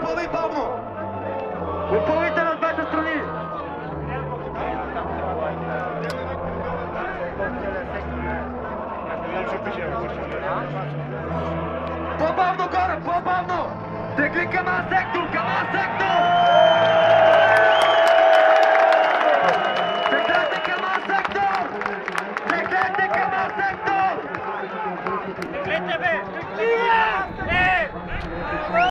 Опъвай бавно! Опъвайте на двете страни! По-бавно горе, по-бавно! Тегли към А сектор, към А сектор! Теглете към А сектор! Теглете към А сектор! Теглете бе!